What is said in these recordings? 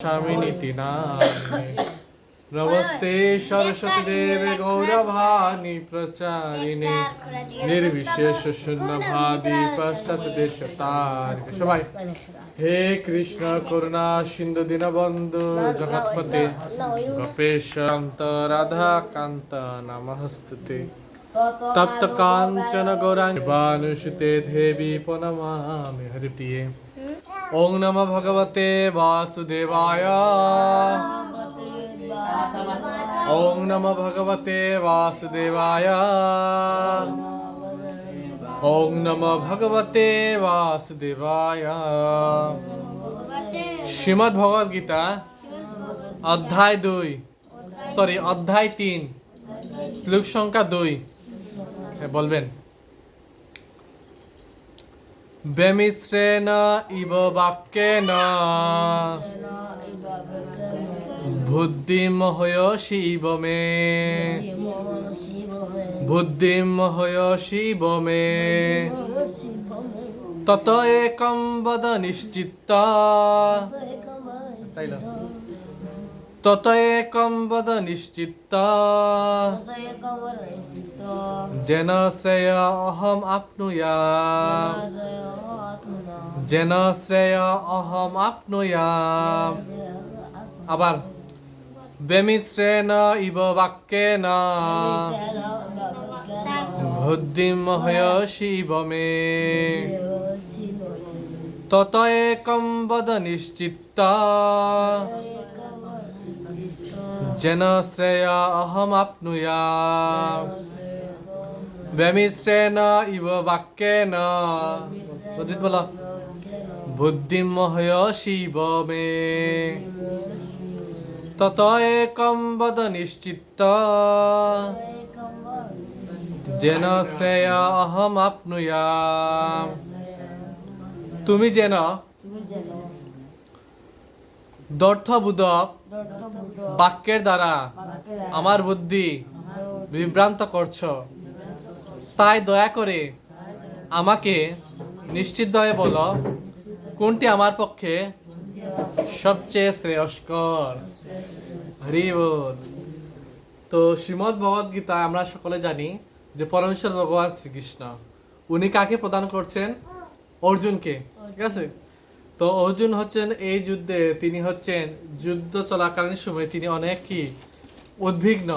स्वामिनीति नाम्ने नमस्ते सरस्वती देवे गौरवाणी प्रचारिणे निर्विशेष शून्यवादी पश्चात्देशतारिणे সবাই হে কৃষ্ণ করুণা সিন্ধু দীনবন্ধু জগৎপতে গোপেশ্বরান্ত রাধা কান্ত নমস্তুতে তপ্ত কাঞ্চন গৌরাঙ্গী বানুসুতে দেবী প্রণমামি হরিপ্রিয়ে ওং নমো ভগবতে বাসুদেবায় ওং নমো ভগবতে বাসুদেবায় ওং নমো ভগবতে বাসুদেবায় শ্রীমদ্ ভগবদ গীতা অধ্যায় 3 শ্লোক সংখ্যা 2 বলবেন বেমিশ্রেণ ইব বাক্যেন বুদ্ধিমহয়সি ইব মে বুদ্ধিমহয়সি ইব মে তত একম বদ নিশ্চিত্ত তত একম বদ নিশ্চিত্ত যেন শ্রেয় অহম আপনুয়াম যেন শ্রেয় অহম আপনুয়াম আবার বেমিশ্রেণ ইব বাক্যেন বুদ্ধিমহয়সি ইব মে তত একম বদ নিশ্চিত্ত যেন শ্রেয় অহম আপনুয়াম বেমিশ্রেণ ইব বাক্যেন সজিত বলো বুদ্ধিমহয়সি ইব মে তত একম বদ নিশ্চিত্ত যেন শ্রেয় অহম আপনুয়াম তুমি যেন দর্থবোধক বাক্যের দ্বারা আমার বুদ্ধি বিভ্রান্ত করছো, তাই দয়া করে আমাকে নিশ্চিতভাবে বলো কোনটি আমার পক্ষে সবচেয়ে শ্রেয়স্কর। হরি বল। তো শ্রীমদ্ ভগবদ গীতা আমরা সকলে জানি যে পরমেশ্বর ভগবান শ্রীকৃষ্ণ উনি কাকে প্রদান করছেন? অর্জুনকে। ঠিক আছে, তো অর্জুন হচ্ছেন এই যুদ্ধে, তিনি হচ্ছেন যুদ্ধ চলাকালীন সময় তিনি অনেক কি উদ্বিগ্ন,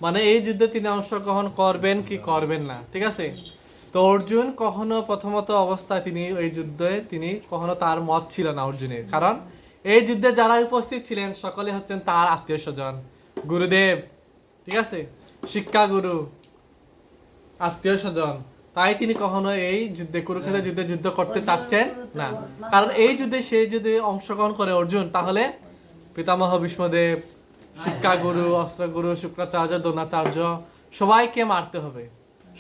মানে এই যুদ্ধে তিনি অংশগ্রহণ করবেন কি করবেন না। ঠিক আছে, তো অর্জুন কখনো প্রথমত অবস্থায় তিনি এই যুদ্ধে তিনি কখনো তার মত ছিল না অর্জুনের, কারণ এই যুদ্ধে যারা উপস্থিত ছিলেন সকলে হচ্ছেন তার আত্মীয় স্বজন, গুরুদেব, ঠিক আছে, শিক্ষা গুরু, আত্মীয় স্বজন, তাই তিনি কখনো এই যুদ্ধে কুরুক্ষেত্রের যুদ্ধে যুদ্ধ করতে চাচ্ছেন না। কারণ এই যুদ্ধে সে যদি অংশগ্রহণ করে অর্জুন, তাহলে পিতামহ ভীষ্মদেব, শিক্ষা গুরু, অস্ত্রগুরু, শুক্রাচার্য, দ্রোণাচার্য সবাইকে মারতে হবে,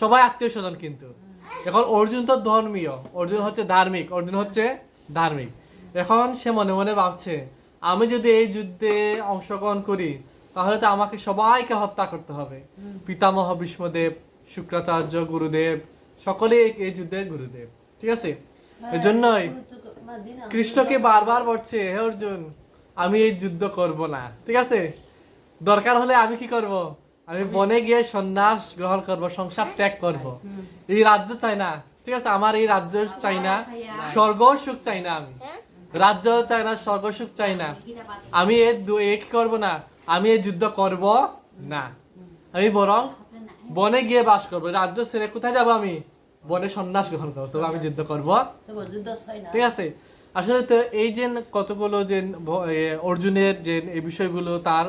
সবাই আত্মীয় স্বজন। কিন্তু এখন অর্জুন তো ধর্মীয়, অর্জুন হচ্ছে ধার্মিক, অর্জুন হচ্ছে ধার্মিক। এখন সে মনে মনে ভাবছে আমি যদি এই যুদ্ধে অংশগ্রহণ করি তাহলে তো আমাকে সবাইকে হত্যা করতে হবে। পিতামহ ভীষ্মদেব, শুক্রাচার্য, গুরুদেব সকলেই এই যুদ্ধে গুরুদেব। ঠিক আছে, এজন্যই কৃষ্ণকে বারবার বলছে, হে অর্জুন আমি এই যুদ্ধ করব না। ঠিক আছে, দরকার হলে আমি কি করব? আমি বনে গিয়ে সন্ন্যাস গ্রহণ করব, সংসার ত্যাগ করব, এই রাজ্য চাই না। ঠিক আছে, আমার এই রাজ্য চাই না, স্বর্গ সুখ চাই না, আমি রাজ্য চাই না, স্বর্গ সুখ চাই না, আমি কি করব না, আমি এই যুদ্ধ করব না, আমি বরং বনে গিয়ে বাস করবো। রাজ্য ছেড়ে কোথায় যাবো? আমি বনে সন্ন্যাস গ্রহণ করবো, তবে আমি যুদ্ধ করব। ঠিক আছে, আসলে তো এই যে কতগুলো যে অর্জুনের যে এই বিষয়গুলো তার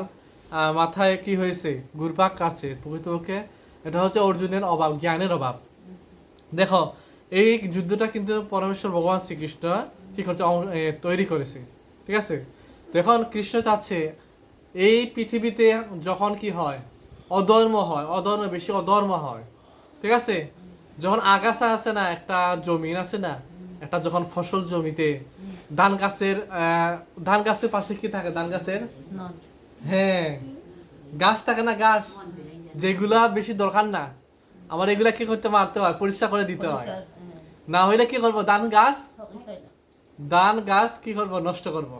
মাথায় কি হয়েছে, ঘুরপাক কাটছে, প্রকৃতপক্ষে এটা হচ্ছে অর্জুনের অভাব, জ্ঞানের অভাব। দেখো এই যুদ্ধটা কিন্তু পরমেশ্বর ভগবান শ্রীকৃষ্ণ কি করছে, তৈরি করেছে। ঠিক আছে, দেখুন কৃষ্ণ চাচ্ছে এই পৃথিবীতে যখন কি হয়, অধর্ম হয়, বেশি অধর্ম হয়। ঠিক আছে, যখন আগাছা আছে না, একটা জমিন আছে না, একটা যখন ফসল জমিতে ধান গাছের পাশে কি থাকে? ধান গাছের, হ্যাঁ, গাছ থাকে না, গাছ যেগুলা বেশি দরকার না, আমার এগুলা কি করতে মারতে হয়, পরিষ্কার করে দিতে হয়, না হইলে কি করবো, ধান গাছ ধান গাছ কি করবো? নষ্ট করবো।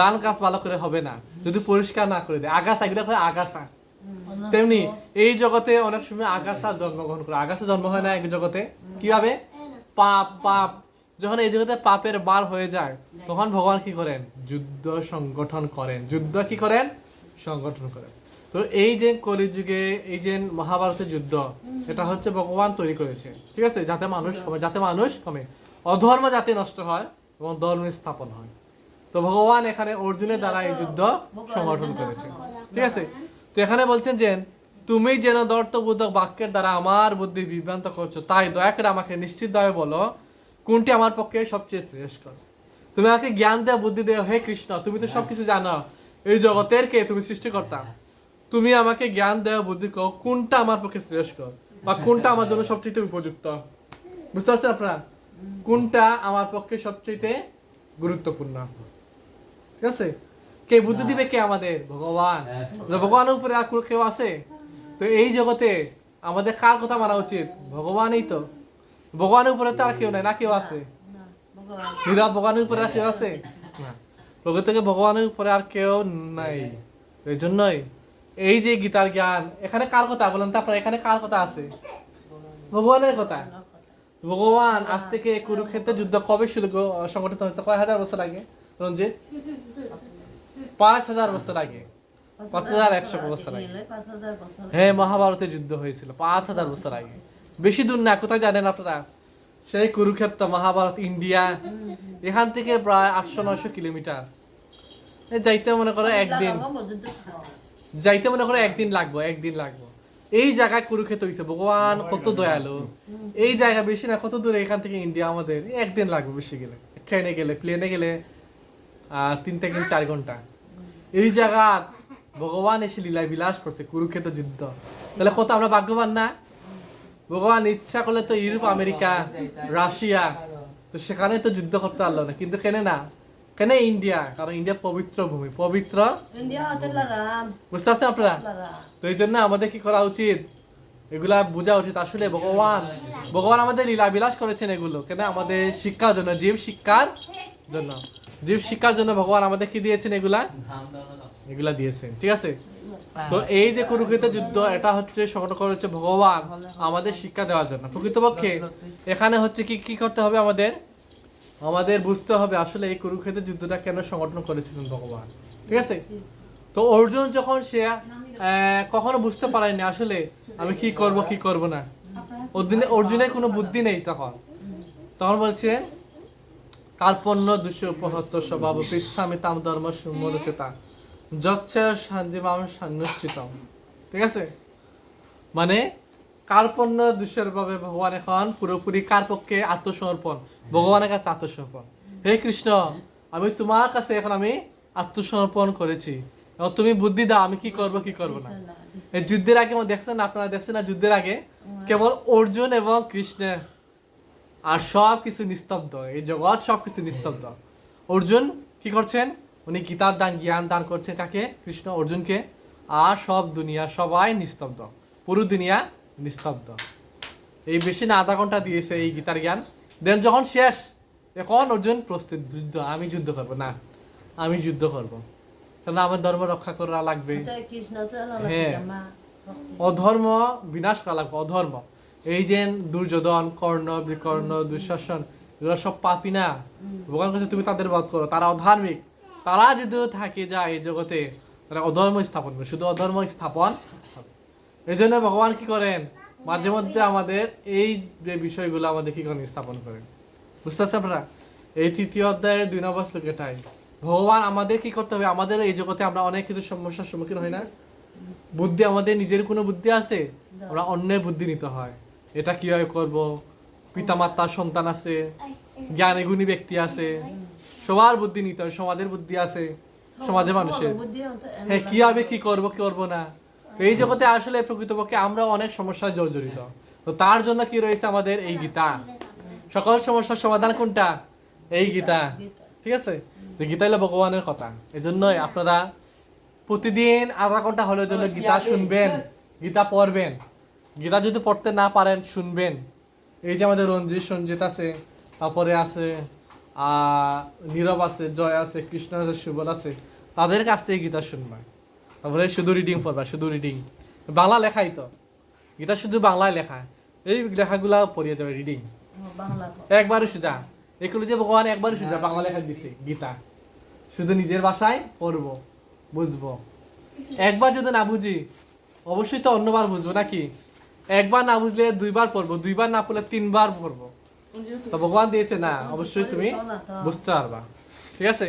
ধান গাছ ভালো করে হবে না যদি পরিষ্কার না করে দেয়। আগাছা, এগুলো হয় আগাছা। তেমনি এই জগতে অনেক সময় আগাছা জন্মগ্রহণ করে। আগাছা জন্ম হয় না এই জগতে কিভাবে? পাপ পাপ যখন এই জগতে পাপের বার হয়ে যায় তখন ভগবান কি করেন? যুদ্ধ সংগঠন করেন। যুদ্ধ কি করেন? সংগঠন করেন। তো এই যে কলিযুগে এই যে মহাভারতের যুদ্ধ, এটা হচ্ছে ভগবান তৈরি করেছে, ঠিক আছে, যাতে মানুষ কমে, অধর্ম যাতে নষ্ট হয় এবং ধর্ম স্থাপন হয়। তো ভগবান এখানে অর্জুনের দ্বারা এই যুদ্ধ সংগঠন করেছে, ঠিক আছে। তো এখানে বলছেন যে তুমি যেন দর্থবোধক বাক্যের দ্বারা আমার বুদ্ধি বিভ্রান্ত করছো, তাই দয়া করে আমাকে নিশ্চিতভাবে বলো কোনটি আমার পক্ষে সবচেয়ে শ্রেষ্ঠ। তুমি আমাকে জ্ঞান দেও, বুদ্ধি দেও, হে কৃষ্ণ, তুমি তো সবকিছু জানো, এই জগতের কে তুমি সৃষ্টিকর্তা। তুমি আমাকে জ্ঞান দেও, বুদ্ধি কও, কোনটা আমার পক্ষে শ্রেষ্ঠ বা কোনটা আমার জন্য সবচেয়ে উপযুক্ত। বুঝতে পারছেন আপনারা? কোনটা আমার পক্ষে সবচেয়ে গুরুত্বপূর্ণ, ঠিক আছে। কে বুদ্ধি দিবে? কে? আমাদের ভগবান। ভগবানের উপরে আর কেউ আছে? তো এই জগতে আমাদের কার কথা মানা উচিত? ভগবানই তো। ভগবানের উপরে তো আর কেউ নাই, না কেউ আছে? নিরাট ভগবানের উপরে আর কেউ আছে না। প্রকৃতকে ভগবানের উপরে আর কেউ নাই। এই জন্যই এই যে গীতার জ্ঞান, এখানে কার কথা বলেন তো আপনারা? এখানে কার কথা আছে? ভগবানের কথা। ভগবান আজ থেকে কুরুক্ষেত্রের যুদ্ধ কবে সংগঠিত হয়েছে? কয় হাজার বছর আগে রঞ্জিত? 5,000 বছর আগে, 5,100 বছর আগে। হ্যাঁ, মহাভারতের যুদ্ধ হয়েছিল 5,000 বছর আগে। বেশি দূর না। কোথায় জানেন আপনারা? সেই কুরুক্ষেত্র, মহাভারত, ইন্ডিয়া। এখান থেকে প্রায় 800-900 কিলোমিটার। যাইতে মনে করো একদিন লাগবে। এই জায়গায় কুরুক্ষেত্র হয়েছে। ভগবান কত দয়ালু। এই জায়গা বেশি না, কত দূরে এখান থেকে ইন্ডিয়া আমাদের? একদিন লাগবে বেশি গেলে। ট্রেনে গেলে, প্লেনে গেলে 3 থেকে 4 ঘন্টা। এই জায়গা ভগবান এসে লীলায় বিলাস করছে, কুরুক্ষেত্র যুদ্ধ। তাহলে কত আমরা ভাগ্যবান না? ভগবান ইচ্ছা করলে তো ইউরোপ, আমেরিকা, রাশিয়া, তো সেখানে তো যুদ্ধ করতে পারলো না। কিন্তু কেন ইন্ডিয়া? কারণ ইন্ডিয়া পবিত্র ভূমি, পবিত্র। বুঝতে পারছেন আপনারা? তো এই জন্য আমাদের কি করা উচিত? এগুলা বোঝা উচিত। আসলে ভগবান আমাদের লীলা বিলাস করেছেন এগুলো কেন? আমাদের শিক্ষার জন্য, জীব শিক্ষার জন্য ভগবান আমাদের কি দিয়েছেন? এগুলা দিয়েছেন, ঠিক আছে। তো এই যে কুরুক্ষেত্রের যুদ্ধ, এটা হচ্ছে সংগঠন করেছে ভগবান আমাদের শিক্ষা দেওয়ার জন্য। প্রকৃতপক্ষে এখানে হচ্ছে কি করতে হবে? আমাদের বুঝতে হবে আসলে এই কুরুক্ষেত্রের যুদ্ধটা কেন সংগঠন করেছিলেন ভগবান, ঠিক আছে। তো অর্জুন যখন সে কখনো বুঝতে পারেনি আসলে আমি কি করব না, অর্জুনের কোনো বুদ্ধি নেই। তখন বলছে কার্পণ্য দুষ্যোপহত্ত স্বভাব পৃচ্ছামি তাম ধর্ম সুমরচেতা যচ্ছে শান্তিমাম সান্নিশ্চিতম, ঠিক আছে। মানে কার্পণ্য দূষের ভাবে ভগবান এখন পুরোপুরি কার পক্ষে? আত্মসমর্পণ, ভগবানের কাছে আত্মসমর্পণ। হে কৃষ্ণ, আমি তোমার কাছে এখন আমি আত্মসমর্পণ করেছি, এবং তুমি বুদ্ধি দাও আমি কি করব না। এই যুদ্ধের আগে আপনারা দেখছেন না? যুদ্ধের আগে কেবল অর্জুন এবং কৃষ্ণের, আর সব কিছু নিস্তব্ধ, এই জগৎ সব কিছু নিস্তব্ধ। অর্জুন কি করছেন? উনি গীতার জ্ঞান দান করছেন কাকে? কৃষ্ণ অর্জুনকে। আর সব দুনিয়া সবাই নিস্তব্ধ, পুরো দুনিয়া নিস্তব্ধ। এই বেশি না আধা ঘন্টা দিয়েছে এই গীতার জ্ঞান। দেন যখন শেষ, এখন অর্জুন প্রস্তুত, যুদ্ধ, আমি যুদ্ধ করবো না, আমি যুদ্ধ করবো, কারণ আমার ধর্ম রক্ষা করা লাগবে। হ্যাঁ, অধর্ম বিনাশ করা লাগবে, অধর্ম। এই যে দুর্যোধন, কর্ণ, বিকর্ণ, দুঃশাসন, এগুলো সব পাপী না? ভগবান কাছে তুমি তাদের বধ করো, তারা অধার্মিক। তারা যদি থাকে যায় এই জগতে, তারা অধর্ম স্থাপন করে, শুধু অধর্ম স্থাপন। এই জন্য ভগবান কি করেন? মাঝে মধ্যে আমাদের এই যে বিষয়গুলো আমাদের কি করেন? স্থাপন করেন। বুঝতে পারছেন আপনারা? এই 3য় অধ্যায়ের 2 নম্বর শ্লোক এটাই। ভগবান আমাদের কি করতে হবে? আমাদের এই জগতে আমরা অনেক কিছু সমস্যার সম্মুখীন হই না? বুদ্ধি, আমাদের নিজের কোনো বুদ্ধি আছে? আমরা অন্যের বুদ্ধি নিতে হয়। এটা কিভাবে করব? পিতামাতা, সন্তান আছে, জ্ঞানী গুণী ব্যক্তি আছে, সবার বুদ্ধি নিতে হয়। সমাজের বুদ্ধি আছে, সমাজে মানুষের, হ্যাঁ, কিভাবে কি করব না। এই জগতে আসলে প্রকৃতপক্ষে আমরা অনেক সমস্যায় জর্জরিত। তো তার জন্য কি রয়েছে? আমাদের এই গীতা। সকল সমস্যার সমাধান কোনটা? এই গীতা, ঠিক আছে। গীতা হলো ভগবানের কথা। এই জন্যই আপনারা প্রতিদিন আধা ঘন্টা হলের জন্য গীতা শুনবেন, গীতা পড়বেন। গীতা যদি পড়তে না পারেন, শুনবেন। এই যে আমাদের রঞ্জিত সঞ্জিত আছে, তারপরে আছে নীরব আছে, জয় আছে, কৃষ্ণ আছে, সুবল আছে, তাদের কাছ থেকে গীতা শুনবা। তারপরে শুধু রিডিং পড়বা, শুধু রিডিং, বাংলা লেখাই তো, গীতা শুধু বাংলায় লেখা, এই লেখাগুলা পড়িয়ে যাবে রিডিং একবারই সোজা। এগুলো যে ভগবান একবারই সোজা বাংলা লেখা দিছে গীতা, শুধু নিজের ভাষায় পড়বো, বুঝবো। একবার যদি না বুঝি অবশ্যই তো অন্যবার বুঝবো নাকি? একবার না বুঝলে দুইবার পড়বো, দুইবার না পড়লে তিনবার পড়বো। তো ভগবান দিয়েছে না, অবশ্যই তুমি বুঝতে পারবা। ঠিক আছে।